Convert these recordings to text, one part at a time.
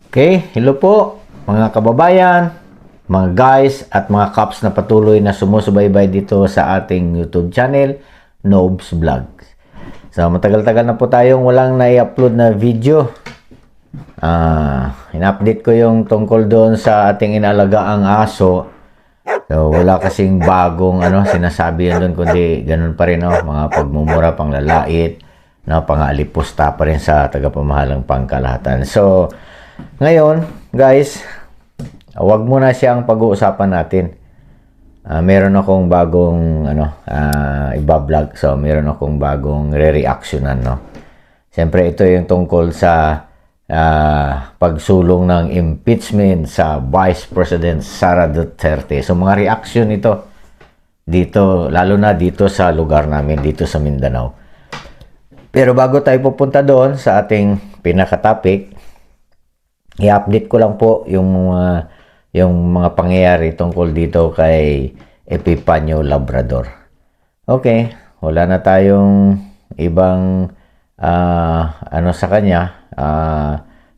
Okay, hello po mga kababayan, mga guys at mga kaps na patuloy na sumusubaybay dito sa ating YouTube channel, Nobs Vlog. So matagal-tagal na po tayong walang na-upload na video. In-update ko yung tungkol doon sa ating inalagaang aso. So wala kasing bagong sinasabi yun doon, kundi ganun pa rin, mga pagmumura, panglalait, pangalipusta pa rin sa tagapamahalang pangkalahatan. So ngayon, guys, wag muna siyang pag-uusapan natin. Meron akong bagong iba-vlog. So, meron akong bagong re-reactionan, Siyempre, ito yung tungkol sa pagsulong ng impeachment sa Vice President Sara Duterte. So, mga reaction ito dito, lalo na dito sa lugar namin, dito sa Mindanao. Pero bago tayo pupunta doon sa ating pinaka-topic, i-update ko lang po yung mga pangyayari tungkol dito kay Epifanio Labrador. Okay, wala na tayong ibang sa kanya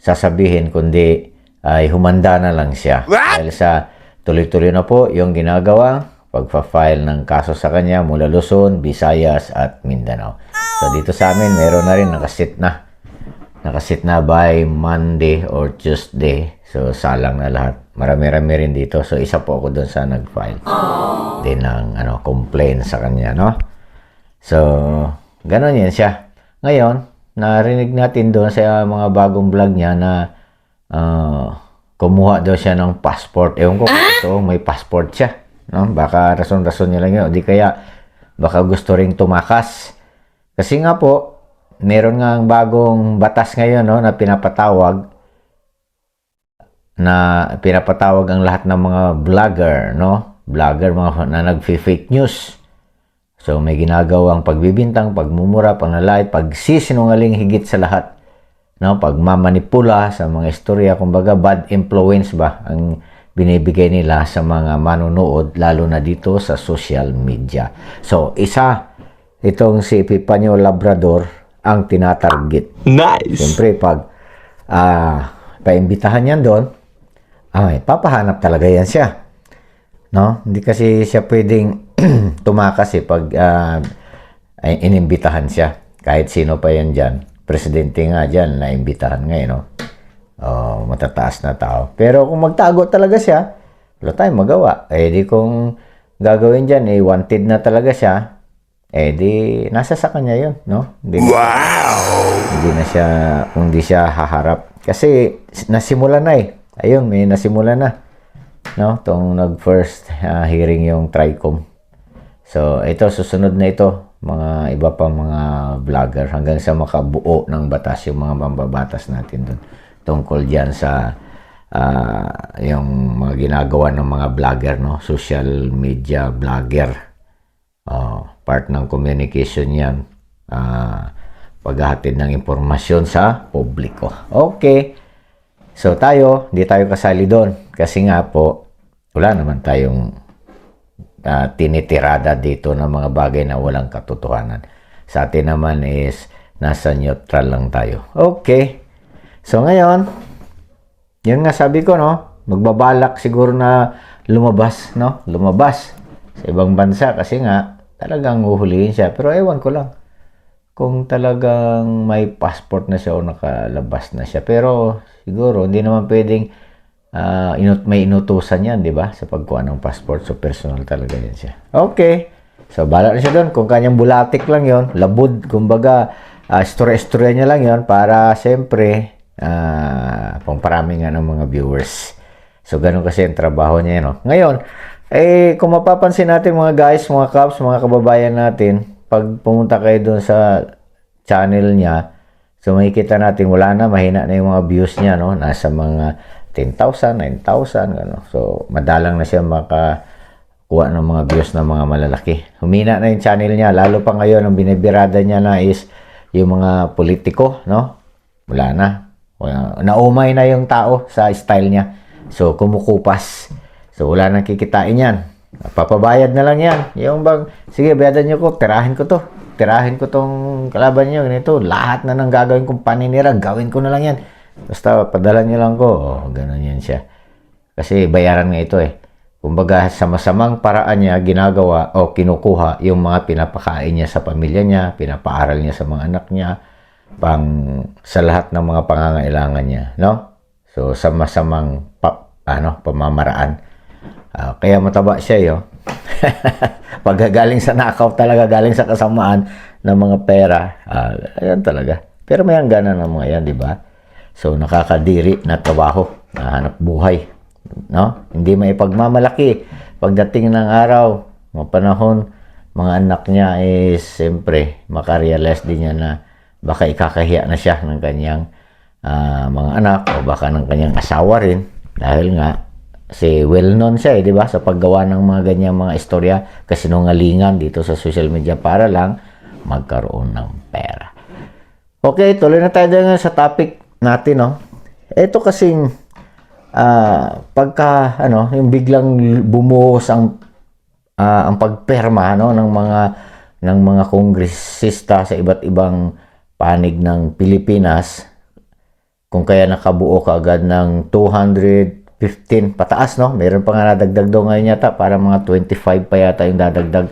sasabihin, kundi ay humanda na lang siya. Dahil sa tuloy-tuloy na po yung ginagawa pagpa-file ng kaso sa kanya mula Luzon, Visayas at Mindanao. So dito sa amin meron na rin nakasit na by Monday or Tuesday. So, salang na lahat. Marami-rami rin dito. So, isa po ako doon sa nag-file din ng complaint sa kanya, So, gano'n yan siya. Ngayon, narinig natin doon sa mga bagong vlog niya na kumuha daw siya ng passport. Ewan ko kung ito, may passport siya. Baka rason-rason niya lang yun. O di kaya, baka gusto ring tumakas. Kasi nga po, meron nga bagong batas ngayon na pinapatawag ang lahat ng mga vlogger, Vlogger mga na nagfi-fake news. So may ginagawang pagbibintang, pagmumura, panlalait, pagsisinungaling higit sa lahat. Pagmamanipula sa mga istorya, kumbaga bad influence ba ang binibigay nila sa mga manonood, lalo na dito sa social media. So itong si Epifanio Labrador ang tinatarget. Nice! Siyempre, pag paimbitahan yan doon, papahanap talaga yan siya. Hindi kasi siya pwedeng tumakas pag inimbitahan siya. Kahit sino pa yan dyan. Presidente nga dyan, naimbitahan ngayon, matataas na tao. Pero kung magtago talaga siya, wala tayong magawa. Di kung gagawin dyan, wanted na talaga siya, di nasa sa kanya yun, Hindi na siya, kung di siya haharap. Kasi nasimula na Ayun, may nasimula na. Tong nag-first hearing yung TRICOM. So, ito, susunod na ito, mga iba pang mga vlogger, hanggang sa makabuo ng batas, yung mga mambabatas natin doon. Tungkol dyan sa yung mga ginagawa ng mga vlogger, social media vlogger. Part ng communication yan. Paghahatid ng impormasyon sa publiko. Okay. So hindi tayo kasali doon. Kasi nga po, wala naman tayong tinitirada dito ng mga bagay na walang katotohanan. Sa atin naman is, nasa neutral lang tayo. Okay. So ngayon, yun nga sabi ko, magbabalak siguro na lumabas, Lumabas sa ibang bansa kasi nga, talagang uhulihin siya. Pero ewan ko lang kung talagang may passport na siya o nakalabas na siya. Pero siguro hindi naman pwedeng may inutusan yan, di ba? Sa pagkuha ng passport. So personal talaga yan siya. Okay. So bala na siya doon. Kung kanyang bulatik lang yon, labud, kumbaga istorya-istorya niya lang yon para siyempre pangparami nga ng mga viewers. So ganun kasi ang trabaho niya. Ngayon, kung mapapansin natin mga guys, mga kaps, mga kababayan natin, pag pumunta kayo doon sa channel niya, so makikita natin wala na, mahina na yung mga views niya, nasa mga 10,000, 9,000, So madalang na siya makakuha ng mga views ng mga malalaki. Humina na yung channel niya, lalo pa ngayon ang binibirada niya na is yung mga politiko, Wala na. Naumay na yung tao sa style niya. So kumukupas. So, wala nang kikitain yan. Papabayad na lang yan. Yung bang, sige, bayadan nyo ko, tirahin ko to. Tirahin ko tong kalaban nyo, ganito. Lahat na nang gagawin kong paninira, gawin ko na lang yan. Basta padala niyo lang ko. Ganun yan siya. Kasi bayaran nga ito eh. Kumbaga sa masamang paraan niya ginagawa o kinukuha yung mga pinapakain niya sa pamilya niya, pinapaaral niya sa mga anak niya, sa lahat ng mga pangangailangan niya, no? So sa masamang pamamaraan. Kaya mataba siya, yo. Pagkagaling sa nakaw talaga, galing sa kasamaan ng mga pera, ayan talaga. Pero may hangganan ng mga yan, di ba? So nakakadiri na trabaho, nahanap buhay, no? Hindi may pagmamalaki. Pagdating ng araw, mga panahon, mga anak niya is siyempre makarealize din niya na baka ikakahiya na siya ng kanyang mga anak o baka ng kanyang asawa rin dahil nga kasi well-known siya, di ba? Sa paggawa ng mga ganyang mga istorya, kasinungalingan dito sa social media para lang magkaroon ng pera. Okay, tuloy na tayo ngayon sa topic natin, no? Ito kasing yung biglang bumuhos ang pagperma, no, ng mga kongresista sa iba't ibang panig ng Pilipinas, kung kaya nakabuo kaagad ng 215 pataas, no? Meron pa nga nadagdag daw ngayon yata, para mga 25 pa yata yung dadagdag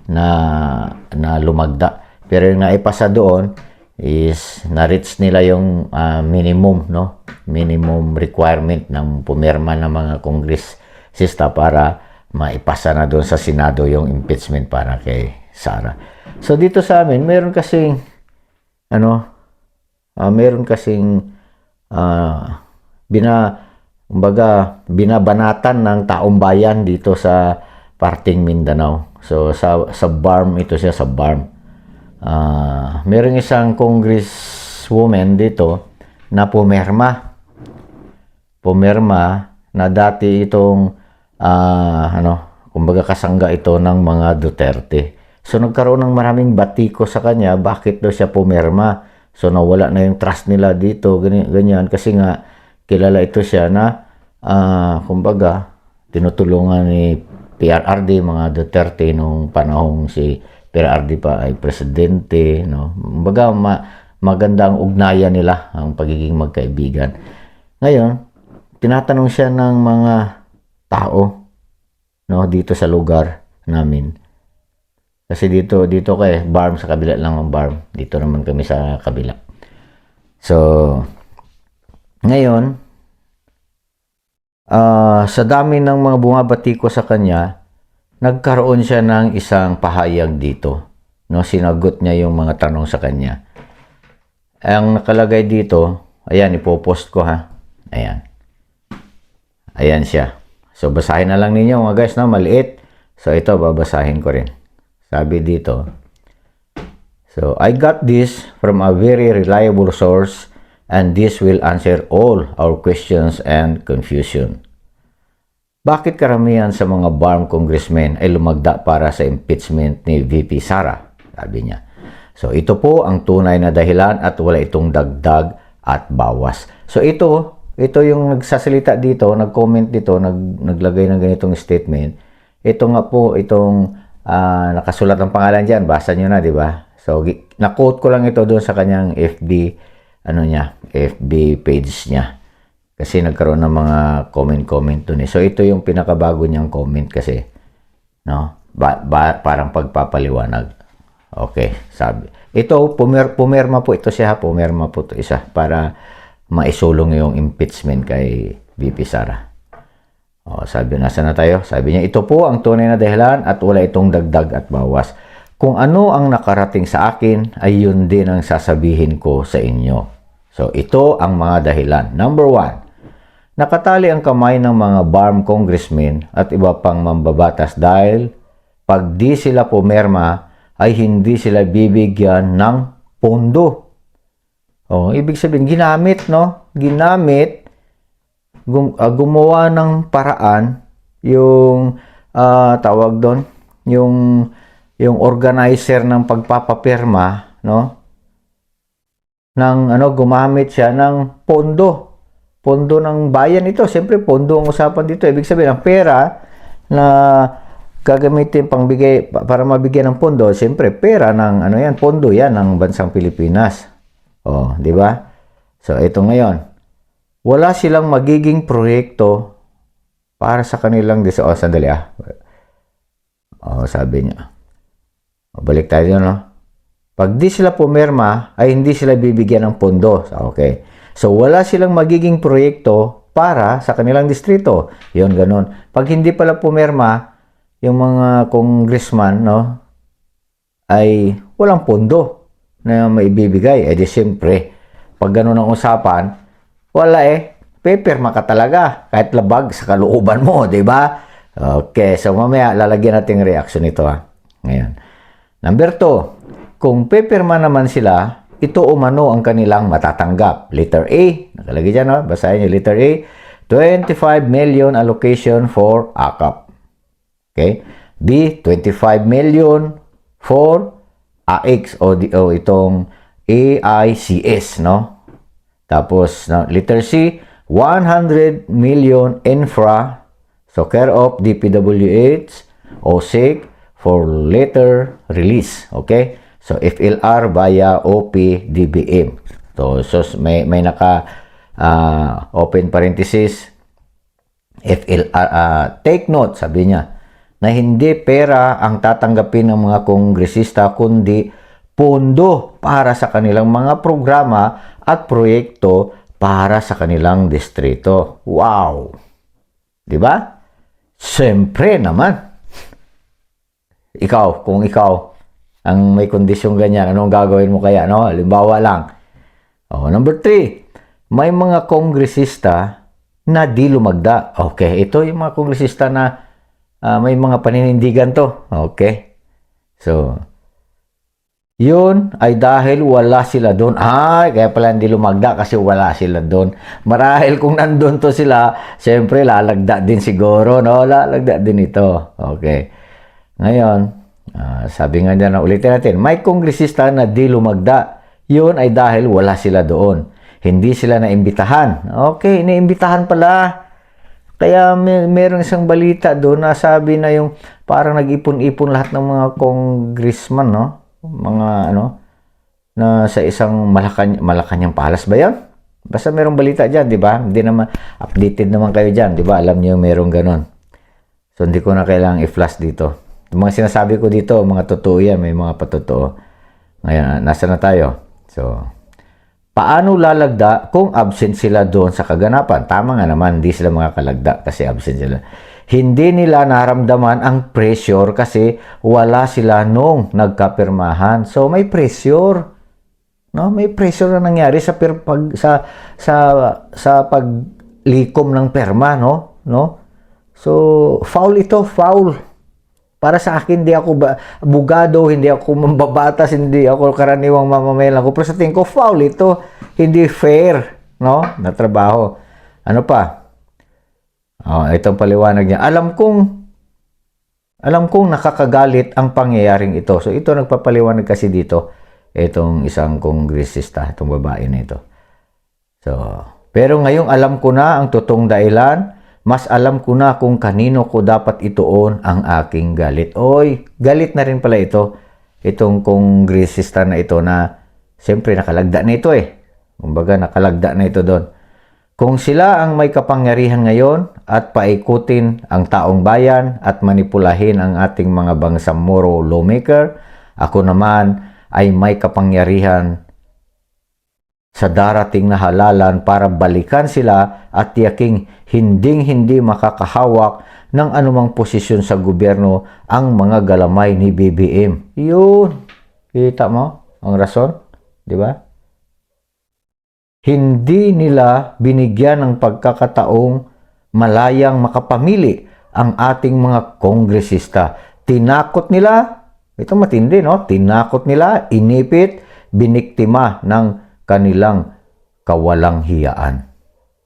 na lumagda. Pero yung naipasa doon is na-reach nila yung minimum, no? Minimum requirement ng pumirma ng mga kongresista para maipasa na doon sa Senado yung impeachment para kay Sara. So dito sa amin, meron kasing binabanatan ng taong bayan dito sa parting Mindanao. So sa BARM ito siya, sa BARM. Merong isang congresswoman dito na pumirma na dati itong kumbaga kasangga ito ng mga Duterte. So nagkaroon ng maraming batiko sa kanya, bakit daw siya pumirma. So nawala na yung trust nila dito, ganyan, kasi nga kilala ito siya na kumbaga tinutulungan ni PRRD, mga Duterte nung panahong si PRRD pa ay presidente, no? Kumbaga maganda ang ugnayan nila, ang pagiging magkaibigan. Ngayon, tinatanong siya ng mga tao, no, dito sa lugar namin. Kasi dito kay BARM, sa kabila lang ng BARM. Dito naman kami sa kabila. So, ngayon, sa dami ng mga bumabatiko sa kanya, nagkaroon siya ng isang pahayag dito. No, sinagot niya yung mga tanong sa kanya. Ang nakalagay dito, ayan, ipopost ko ha. Ayan. Ayan siya. So, basahin na lang ninyo mga guys, no? Maliit. So, ito, babasahin ko rin. Sabi dito, so, I got this from a very reliable source and this will answer all our questions and confusion. Bakit karamihan sa mga BARM congressmen ay lumagda para sa impeachment ni VP Sara? Sabi niya. So, ito po ang tunay na dahilan at wala itong dagdag at bawas. So, ito yung nagsasalita dito, nag-comment dito, naglagay ng ganitong statement. Ito nga po, itong nakasulat ng pangalan dyan, basa nyo na, di ba? So, na-quote ko lang ito doon sa kanyang FB page niya. Kasi nagkaroon ng mga comment doon eh. So, ito yung pinakabago niyang comment kasi, no? Parang pagpapaliwanag. Okay, sabi. Ito, pumirma po ito siya, pumirma po ito isa para maisulong yung impeachment kay VP Sara. Sabi, nasa na tayo? Sabi niya, ito po ang tunay na dahilan at wala itong dagdag at bawas. Kung ano ang nakarating sa akin, ay yun din ang sasabihin ko sa inyo. So, ito ang mga dahilan. Number 1, nakatali ang kamay ng mga BARM congressmen at iba pang mambabatas dahil pag di sila pumirma, ay hindi sila bibigyan ng pondo. Ibig sabihin, ginamit, no? Ginamit, gumawa ng paraan yung tawag doon, yung organizer ng pagpapapirma, no? Gumamit siya ng pondo ng bayan ito. Siyempre, pondo ang usapan dito. Ibig sabihin, ang pera na gagamitin para mabigyan ng pondo, siyempre, pera ng pondo yan ng bansang Pilipinas. Di ba? So, ito ngayon. wala silang magiging proyekto para sa kanilang sandali sabi niya. Balik tayo no. Pag di sila pumirma, ay hindi sila bibigyan ng pondo. Okay. So, wala silang magiging proyekto para sa kanilang distrito. Yun, ganun. Pag hindi pala pumirma, yung mga congressman, no, ay walang pondo na maibibigay. Eh di siyempre, pag ganun ang usapan, wala pipirma ka talaga. Kahit labag sa kalooban mo, di ba? Okay, so mamaya lalagyan natin reaction nito Ngayon. Number 2, kung pipirma naman sila, ito umano ang kanilang matatanggap. Letter A, nakalagay dyan, basahin nyo, letter A, 25 million allocation for AKAP. Okay? B, 25 million for AX o itong AICS, no? Tapos, letter C, 100 million infra, so care of DPWH o SIC for later release. Okay? So, FLR via OPDBM. So may naka open parenthesis, FLR, take note, sabi niya, na hindi pera ang tatanggapin ng mga kongresista, kundi pondo para sa kanilang mga programa at proyekto para sa kanilang distrito. Wow! Di ba? Siyempre naman. Ikaw, kung ikaw ang may kondisyong ganyan, anong gagawin mo kaya? No? Halimbawa lang. Number 3, may mga kongresista na di lumagda. Okay, ito yung mga kongresista na may mga paninindigan to. Okay. So, yun ay dahil wala sila doon. Kaya pala hindi lumagda kasi wala sila doon. Marahil kung nandun to sila, siyempre lalagda din siguro, no? Lalagda din ito. Okay. Ngayon, sabi nga dyan, ulitin natin, may kongresista na di lumagda. Yun ay dahil wala sila doon. Hindi sila naimbitahan. Okay, naimbitahan pala. Kaya meron isang balita doon na sabi na yung parang nag-ipon-ipon lahat ng mga congressman, no? Mga na sa isang Malacanang Palace ba yan? Basta merong balita dyan, di ba? Hindi naman, updated naman kayo dyan, di ba? Alam niyo merong ganon. So, hindi ko na kailangang i-flash dito. Yung mga sinasabi ko dito, mga totoo yan, may mga patotoo. Ngayon, nasa na tayo? So, paano lalagda kung absent sila doon sa kaganapan? Tama nga naman, hindi sila makakalagda kasi absent sila. Hindi nila naramdaman ang pressure kasi wala sila nung nagkapirmahan. So, may pressure. No? May pressure na nangyari sa paglikom ng perma, no? So, foul ito, foul. Para sa akin, hindi ako abogado, hindi ako mambabatas, hindi ako karaniwang mamamayan ako. Pero sa tingin ko, foul ito. Hindi fair, no? Na trabaho. Ano pa? Itong paliwanag niya. Alam kong nakakagalit ang pangyayaring ito. So, ito nagpapaliwanag kasi dito. Itong isang kongresista, itong babae na ito. So, pero ngayong alam ko na ang totoong dahilan, mas alam ko na kung kanino ko dapat ituon ang aking galit. Oy, galit na rin pala ito. Itong kongresista na ito na, siyempre nakalagda na ito Kumbaga, nakalagda na ito doon. Kung sila ang may kapangyarihan ngayon at paikutin ang taong bayan at manipulahin ang ating mga bangsamoro lawmaker, ako naman ay may kapangyarihan sa darating na halalan para balikan sila at tiyaking hinding-hindi makakahawak ng anumang posisyon sa gobyerno ang mga galamay ni BBM. Yun. Kita mo ang rason? Di ba? Hindi nila binigyan ng pagkakataong malayang makapamili ang ating mga kongresista. Tinakot nila, ito matindi, no? Tinakot nila, inipit, biniktima ng kanilang kawalang hiyaan.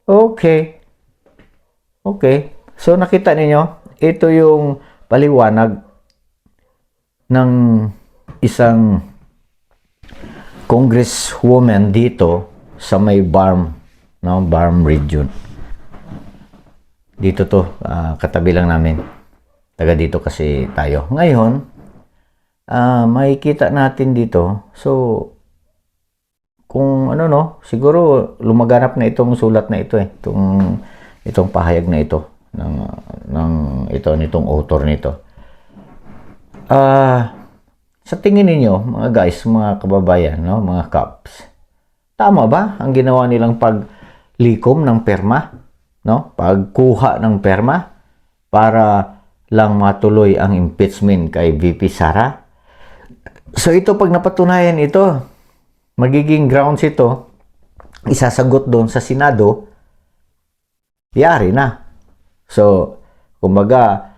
Okay. So, nakita ninyo, ito yung paliwanag ng isang congresswoman dito sa may Barm region. Dito to, katabi lang namin. Taga dito kasi tayo. Ngayon, makikita natin dito. So, kung ano no, siguro lumaganap na itong sulat na ito itong pahayag na ito ng ito nitong author nito. Sa tingin ninyo, mga guys, mga kababayan, no, mga kaps, tama ba ang ginawa nilang paglikom ng perma, no? Pagkuha ng perma para lang matuloy ang impeachment kay VP Sara? So ito, pag napatunayan ito, magiging grounds ito, isasagot doon sa Senado, yari na. So, kumbaga,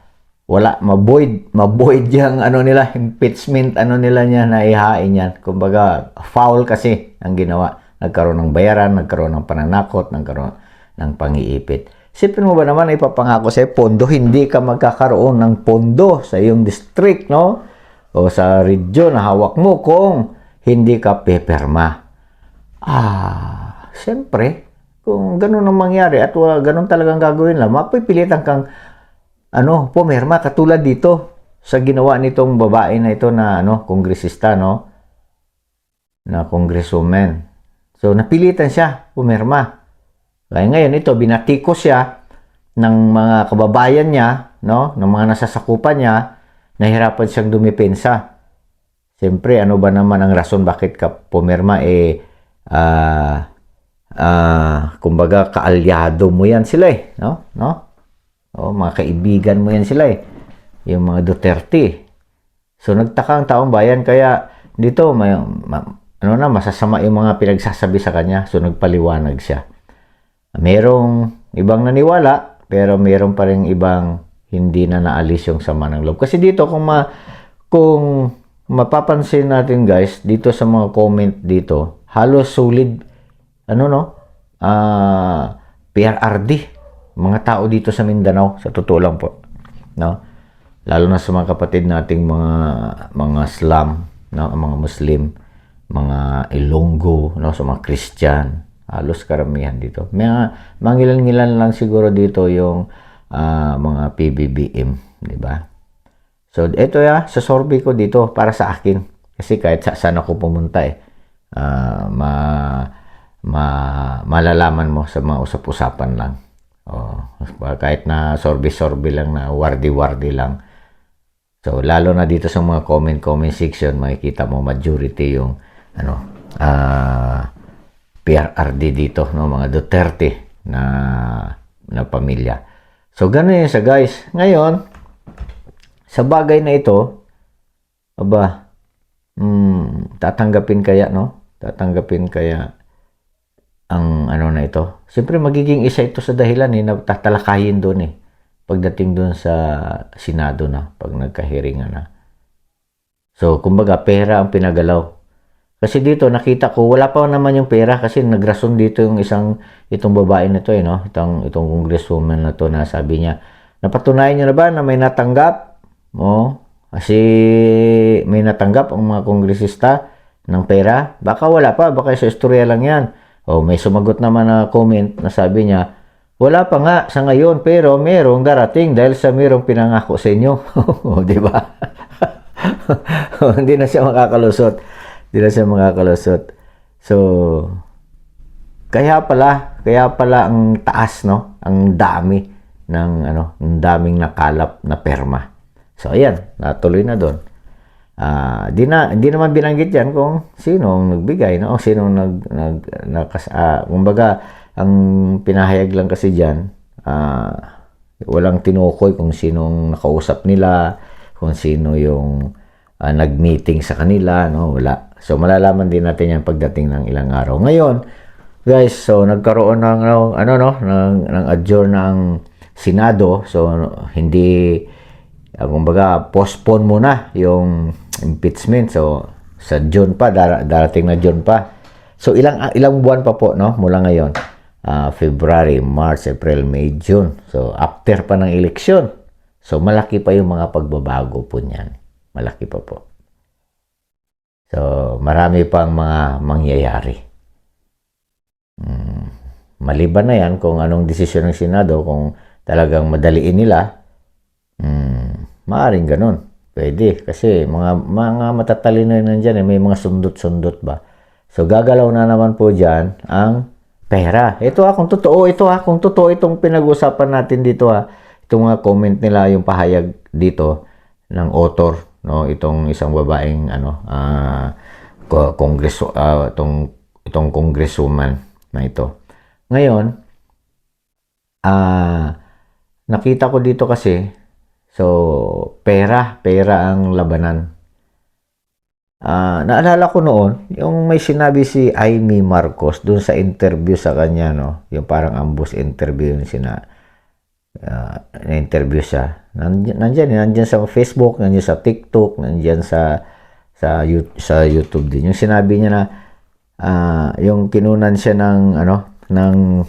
wala, maboid yung ano nila, impeachment, ano nila niya, naihain yan. Kumbaga, foul kasi ang ginawa. Nagkaroon ng bayaran, nagkaroon ng pananakot, nagkaroon ng pang-iipit. Sipin mo ba naman, ipapangako sa pondo, hindi ka magkakaroon ng pondo sa iyong district, no? O sa region na hawak mo kung hindi ka peperma. Siyempre, kung ganun ang mangyari at ganun talagang gagawin lang, mapipilitan kang pumirma katulad dito sa ginawa nitong babae na ito na kongresista, no? Na congresswoman. So napilitan siya pumirma. Kaya ngayon ito binatikos siya ng mga kababayan niya, no? Ng mga nasasakupan niya, nahirapan siyang dumipensa. Siyempre, ano ba naman ang rason bakit ka pumirma kumbaga kaalyado mo yan sila no? Mga kaibigan mo yan sila yung mga Duterte. So nagtaka ang taong bayan, kaya dito masasama yung mga pinagsasabi sa kanya. So nagpaliwanag siya. Merong ibang naniwala, pero meron pa rin ibang hindi na naalis yung sama ng loob. Kasi dito kung mapapansin natin guys, dito sa mga comment dito, halos solid PRRD, mga tao dito sa Mindanao, sa totoo lang po, no? Lalo na sa mga kapatid nating mga Islam, no, mga Muslim, mga Ilonggo, no, sa mga Christian, halos karamihan dito. Mangilan-ngilan lang siguro dito yung mga PBBM, di ba? So ito sa survey ko dito para sa akin, kasi kahit saan ako pumunta malalaman mo sa mga usap-usapan lang. Kahit na sorbe-sorbe lang, na wardi-wardi lang. So, lalo na dito sa mga comment section, makikita mo majority yung PRRD dito, no, mga Duterte na pamilya. So, ganun yun guys. Ngayon, sa bagay na ito, tatanggapin kaya, no? Tatanggapin kaya ang na ito. Siyempre magiging isa ito sa dahilan na tatalakayin doon pagdating doon sa Senado na, pag nagkahiringan na. So kumbaga pera ang pinagalaw. Kasi dito nakita ko wala pa naman yung pera, kasi nagrason dito yung itong babae na to no? Itong congresswoman na to, na sabi niya, napatunayan niyo na ba na may natanggap? Kasi may natanggap ang mga kongresista ng pera? Baka wala pa, baka sa istorya lang yan. May sumagot naman na comment na sabi niya, wala pa nga sa ngayon, pero merong darating dahil sa merong pinangako sa inyo. Di ba? Hindi na siya makakalusot. Hindi na siya makakalusot. So, kaya pala ang taas, no? Ang dami ng daming nakalap na perma. So, ayan, natuloy na doon. Hindi naman binanggit yan kung sino ang nagbigay, no? O sino kumbaga, ang pinahayag lang kasi dyan, walang tinukoy kung sinong nakausap nila, kung sino yung nag-meeting sa kanila, no? Wala. So, malalaman din natin yan pagdating ng ilang araw. Ngayon, guys, so nagkaroon ng adjourn ng Senado. So, hindi, kumbaga, postpone muna yung impeachment. So, sa June pa, darating na June pa. So, ilang buwan pa po, no? Mula ngayon. February, March, April, May, June. So, after pa ng eleksyon. So, malaki pa yung mga pagbabago po niyan. Malaki pa po. So, marami pang mga mangyayari. Maliban na yan kung anong desisyon ng Senado, kung talagang madaliin nila, maaaring ganun. Pwede. Kasi mga matatalino yun nandyan, may mga sundot-sundot ba So, gagalaw na naman po dyan ang pera. Kung totoo itong pinag-usapan natin dito itong mga comment nila, yung pahayag dito ng author, no, itong isang babaeng itong congresswoman na ito. Ngayon, nakita ko dito kasi, so pera ang labanan. Naalala ko noon, yung may sinabi si Amy Marcos dun sa interview sa kanya, no? Yung parang ambush interview yung na-interview siya. Nandyan sa Facebook, nandyan sa TikTok, nandyan sa YouTube din. Yung sinabi niya na yung kinunan siya ng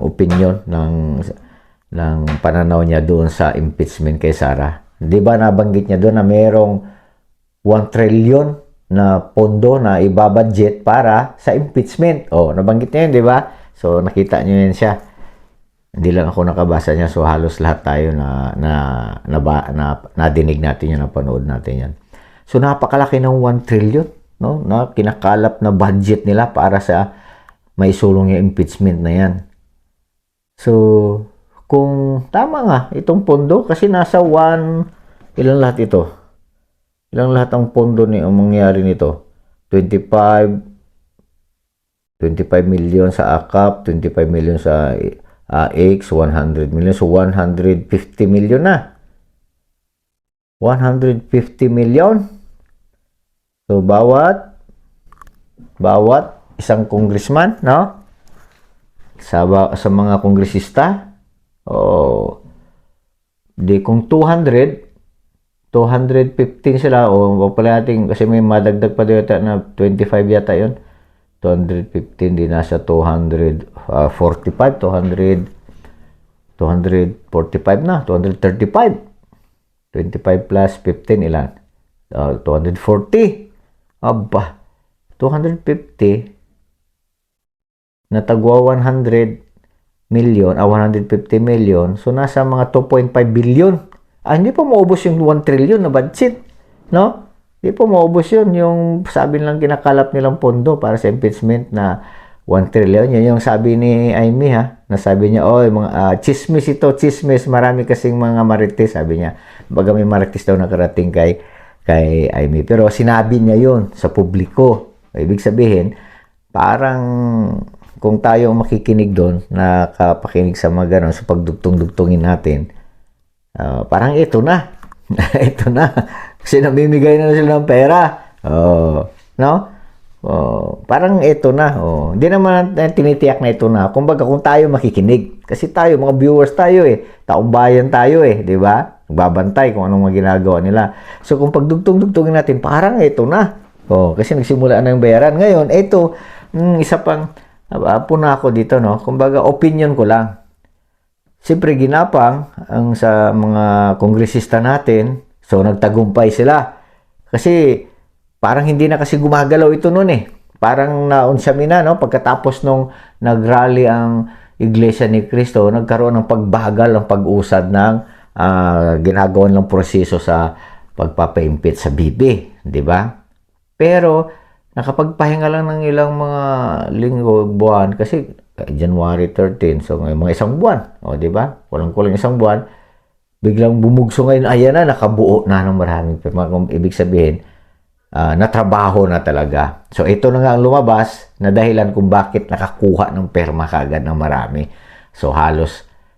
opinion ng pananaw niya doon sa impeachment kay Sara. 'Di ba nabanggit niya doon na mayroong 1 trillion na pondo na ibabudget para sa impeachment. Nabanggit niya yun, 'di ba? So nakita niyo yun siya. Hindi lang ako nakabasa niya, so halos lahat tayo nadinig natin yan, napanood natin yan. So napakalaki ng 1 trillion, no? Na kinakalap na budget nila para sa maisulong yung impeachment na yan. So kung tama nga itong pondo, kasi nasa ilan lahat ito? Ilang lahat ang pondo ang mangyari nito? 25 million sa AKAP, 25 million sa X, 100 million. So, 150 million na. 150 million. So, bawat isang congressman, no? Sa mga kongresista, di kung 215 sila, pala natin, kasi may madagdag pa dito na 25 yata yun. 215, di nasa 245 na, 235. 25 plus 15, ilan? 240. Aba, 250 na tagwa 100 million, 150 million, so nasa mga 2.5 billion. Hindi pa maubos yung 1 trillion na budget, no? Hindi pa maubos yun. Yung sabi lang kinakalap nilang pondo para sa impeachment na 1 trillion. Yun yung sabi ni Amy, nasabi niya, mga chismis ito, chismis. Marami kasing mga marites, sabi niya. Baga may marites daw nakarating kay Amy. Pero sinabi niya yun sa publiko. Ibig sabihin, parang kung tayo makikinig doon, nakapakinig sa mga ganon, sa pagdugtong-dugtungin natin, parang ito na. Ito na. Kasi namimigay na sila ng pera. No? Parang ito na. Hindi naman tinitiyak na ito na. Kumbaga, kung tayo makikinig. Kasi tayo, mga viewers tayo taong bayan tayo di ba? Nagbabantay kung anong mga ginagawa nila. So, kung pagdugtong-dugtongin natin, parang ito na. Kasi nagsimula na yung bayaran. Ngayon, ito, isa pang puna ako dito, no? Kumbaga, opinion ko lang. Siyempre, ginapang ang sa mga kongresista natin. So, nagtagumpay sila. Kasi, parang hindi na kasi gumagalaw ito noon Parang naunsami na, no? Pagkatapos nung nagrally ang Iglesia ni Cristo, nagkaroon ng pagbagal, ng pag-usad ng ginagawan ng proseso sa pagpapa-impeach sa BB. Di ba? Pero, nakapagpahinga lang ng ilang mga linggo, buwan, kasi January 13, so mga isang buwan, di ba? Kulang-kulang isang buwan, biglang bumugso ngayon, ayan na, nakabuo na ng maraming pirma. Ibig sabihin, natrabaho na talaga. So, ito na nga ang lumabas na dahilan kung bakit nakakuha ng perma kagad ng marami. So,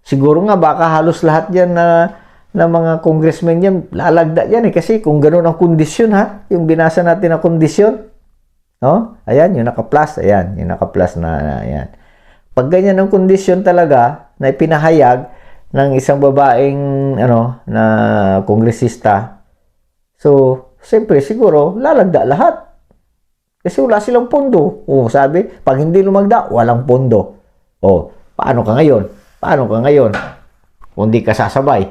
siguro nga baka halos lahat yan na mga congressmen yan, lalagda yan kasi kung gano'n ang kondisyon yung binasa natin na kondisyon, no? Ayan, yung naka-plus, ayan, yung naka-plus na, ayan. Pag ganyan ang kondisyon talaga na ipinahayag ng isang babaeng na kongresista, so siyempre siguro lalagda lahat. Kasi wala silang pondo. Sabi, pag hindi lumagda, walang pondo. Paano ka ngayon? Kung hindi ka sasabay.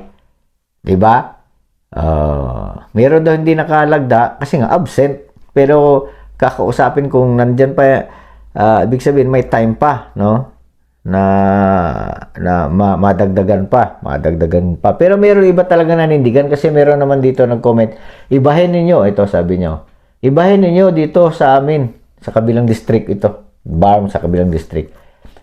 'Di ba? Meron daw hindi nakalagda kasi nga absent. Pero kakausapin kung nandyan pa, ibig sabihin may time pa, no? Na madagdagan pa. Pero meron iba talaga nanindigan kasi meron naman dito nag-comment, ibahin ninyo, ito sabi nyo, ibahin ninyo dito sa amin, Sa kabilang district ito. BARM sa kabilang district.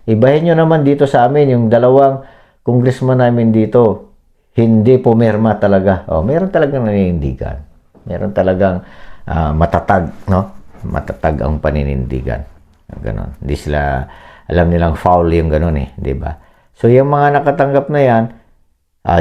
Ibahin nyo naman dito sa amin, yung dalawang congressman namin dito, hindi pumirma talaga. Meron talagang naninindigan. Meron talagang matatag, no? Matatag ang paninindigan. Ganon. Hindi sila, alam nilang foul yung ganon di ba? So, yung mga nakatanggap na yan,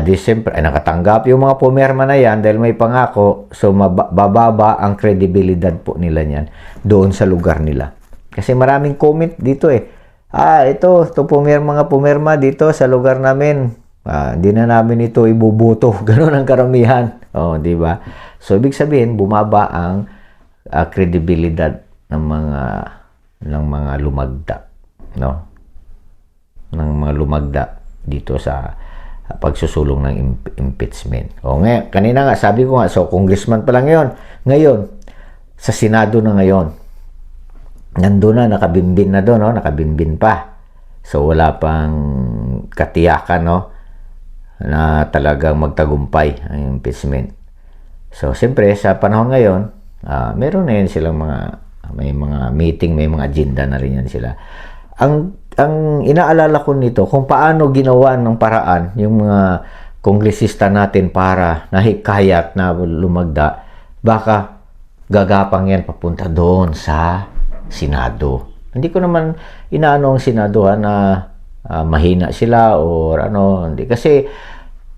December, nakatanggap yung mga pumirma na yan dahil may pangako, so bababa ang credibility po nila niyan doon sa lugar nila. Kasi maraming comment dito ito mga pumirma dito sa lugar namin. Hindi na namin ito ibubuto. Ganun ang karamihan. Di ba? So, ibig sabihin, bumaba ang credibility ng mga lumagda. No? Ng mga lumagda dito sa pagsusulong ng impeachment. Ngayon, kanina nga, sabi ko nga, so congressman pa lang yon. Ngayon, sa Senado na ngayon, nandun na, nakabimbin na doon, nakabimbin pa. So, wala pang katiyakan, na talagang magtagumpay ang impeachment. So, siyempre, sa panahon ngayon, meron na yun silang may mga meeting, may mga agenda na rin yan sila. Ang inaalala ko nito, kung paano ginawa ng paraan yung mga kongresista natin para nahikayat na lumagda, baka gagapang yan papunta doon sa Senado. Hindi ko naman inaano ang Senado na mahina sila or hindi. Kasi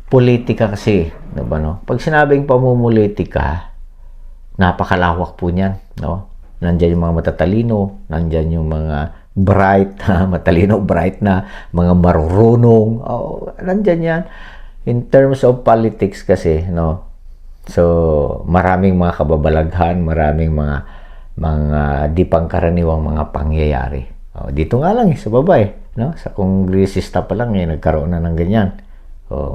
politika kasi, diba, no? Pag sinabing pamumulitika, napakalawak po niyan, no? Nandyan yung mga matatalino, nandyan yung mga bright, matalino, bright na mga marurunong. Nandyan yan. In terms of politics kasi, no? So, maraming mga kababalaghan, maraming mga di pangkaraniwang mga pangyayari. Dito nga lang sa baba no? Sa kongresista pa lang nagkaroon na ng ganyan.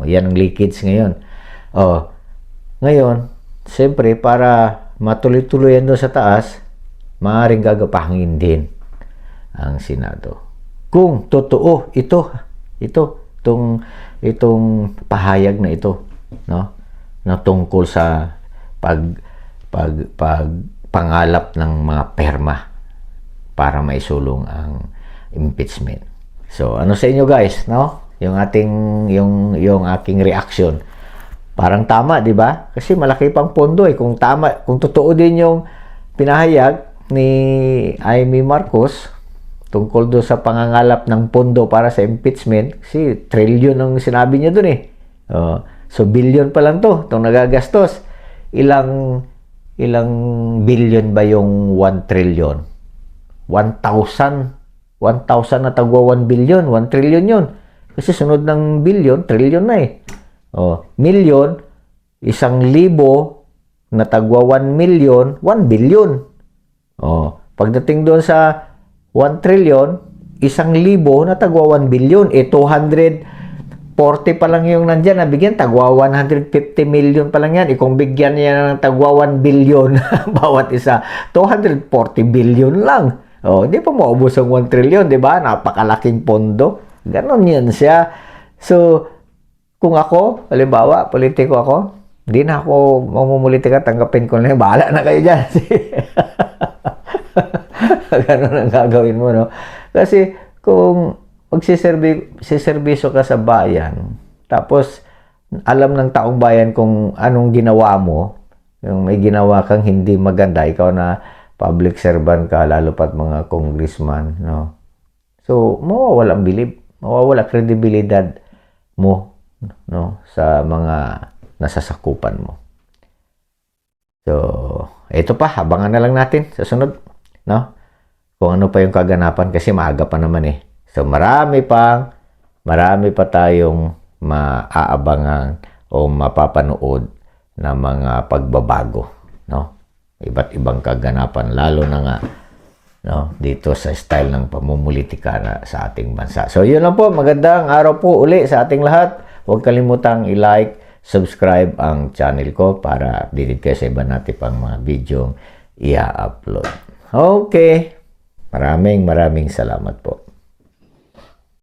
Yan ang leakage ngayon. Ngayon, siyempre, para matuloy-tuloy yan doon sa taas, maaaring gagapangin din ang Senado. Kung totoo itong pahayag na ito, no? Na tungkol sa pangalap ng mga perma para maisulong ang impeachment. So, ano sa inyo guys, no? Yung aking reaction. Parang tama, 'di ba? Kasi malaki pang pondo kung totoo din yung pinahayag ni Amy Marcos tungkol do sa pangangalap ng pondo para sa impeachment, kasi trillion ang sinabi niya doon so billion pa lang itong nagagastos. Ilang billion ba yung 1 trillion? 1,000 na tagwa 1 billion, 1 trillion yun. Kasi sunod ng billion, trillion na million, 1,000 na tagwa 1 million, 1 billion. Pagdating doon sa 1 trillion, 1,000 na tagwa 1 billion. 240 pa lang yung nandyan na bigyan, tagwa 150 million pa lang yan. Kung bigyan niya ng tagwa 1 billion bawat isa, 240 billion lang. Hindi pa maubos ang 1 trillion, di ba? Napakalaking pondo. Ganon yan siya. So, kung ako, halimbawa, politiko ako, hindi na ako mamumulitika, tanggapin ko na yun. Bahala na kayo dyan. Ganon ang gagawin mo, no? Kasi, kung magsiservisyo ka sa bayan, tapos, alam ng taong bayan kung anong ginawa mo, yung may ginawa kang hindi maganda, ikaw na public servant ka, lalo pat mga congressman, no? So, mawawala ang bilib, mawawala kredibilidad mo, no, sa mga nasasakupan mo. So, ito pa, abangan na lang natin sa sunod, no? Kung ano pa yung kaganapan kasi maaga pa naman So, marami pa tayong maaabangan o mapapanood na mga pagbabago, no? Iba't ibang kaganapan, lalo na nga, no, dito sa style ng pamumulitika na sa ating bansa. So, yun lang po. Magandang araw po uli sa ating lahat. Huwag kalimutang i-like, subscribe ang channel ko para updated kayo sa iba natin pang mga video i-upload. Okay. Maraming salamat po.